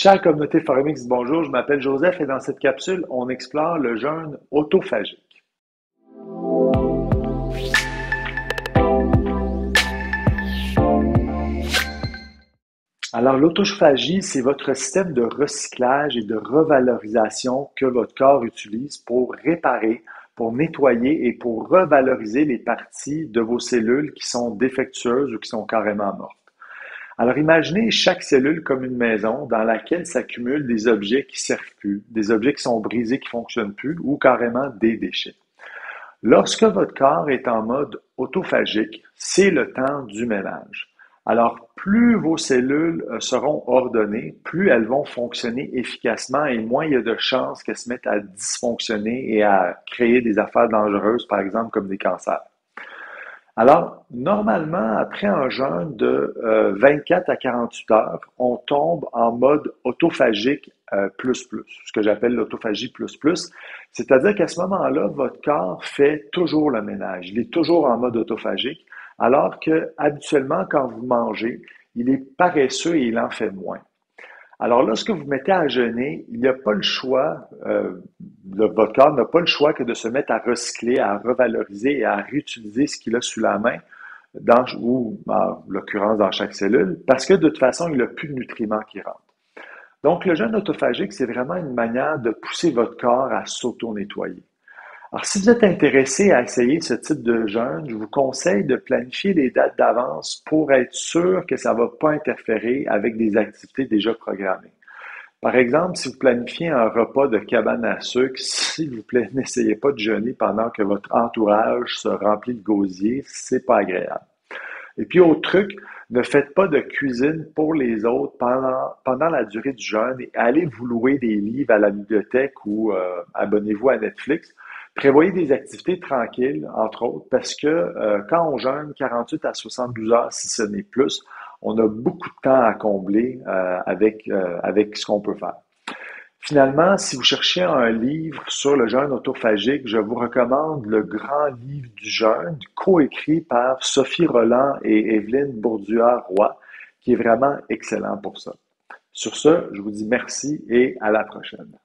Chère communauté Forum bonjour, je m'appelle Joseph et dans cette capsule, on explore le jeûne autophagique. Alors, l'autophagie, c'est votre système de recyclage et de revalorisation que votre corps utilise pour réparer, pour nettoyer et pour revaloriser les parties de vos cellules qui sont défectueuses ou qui sont carrément mortes. Alors, imaginez chaque cellule comme une maison dans laquelle s'accumulent des objets qui ne servent plus, des objets qui sont brisés, qui ne fonctionnent plus ou carrément des déchets. Lorsque votre corps est en mode autophagique, c'est le temps du ménage. Alors, plus vos cellules seront ordonnées, plus elles vont fonctionner efficacement et moins il y a de chances qu'elles se mettent à dysfonctionner et à créer des affaires dangereuses, par exemple comme des cancers. Alors, normalement, après un jeûne de 24 à 48 heures, on tombe en mode autophagique plus plus, ce que j'appelle l'autophagie plus plus. C'est-à-dire qu'à ce moment-là, votre corps fait toujours le ménage. Il est toujours en mode autophagique, alors que habituellement, quand vous mangez, il est paresseux et il en fait moins. Alors, lorsque vous mettez à jeûner, il n'y a pas le choix, votre corps n'a pas le choix que de se mettre à recycler, à revaloriser et à réutiliser ce qu'il a sous la main, ou en l'occurrence dans chaque cellule, parce que de toute façon, il n'a plus de nutriments qui rentrent. Donc, le jeûne autophagique, c'est vraiment une manière de pousser votre corps à s'auto-nettoyer. Alors, si vous êtes intéressé à essayer ce type de jeûne, je vous conseille de planifier les dates d'avance pour être sûr que ça ne va pas interférer avec des activités déjà programmées. Par exemple, si vous planifiez un repas de cabane à sucre, s'il vous plaît, n'essayez pas de jeûner pendant que votre entourage se remplit de gosier, c'est pas agréable. Et puis, autre truc, ne faites pas de cuisine pour les autres pendant la durée du jeûne et allez vous louer des livres à la bibliothèque ou abonnez-vous à Netflix. Prévoyez des activités tranquilles, entre autres, parce que quand on jeûne 48 à 72 heures, si ce n'est plus, on a beaucoup de temps à combler avec ce qu'on peut faire. Finalement, si vous cherchez un livre sur le jeûne autophagique, je vous recommande le Grand livre du jeûne, coécrit par Sophie Rolland et Evelyne Bourduard-Roy, qui est vraiment excellent pour ça. Sur ce, je vous dis merci et à la prochaine.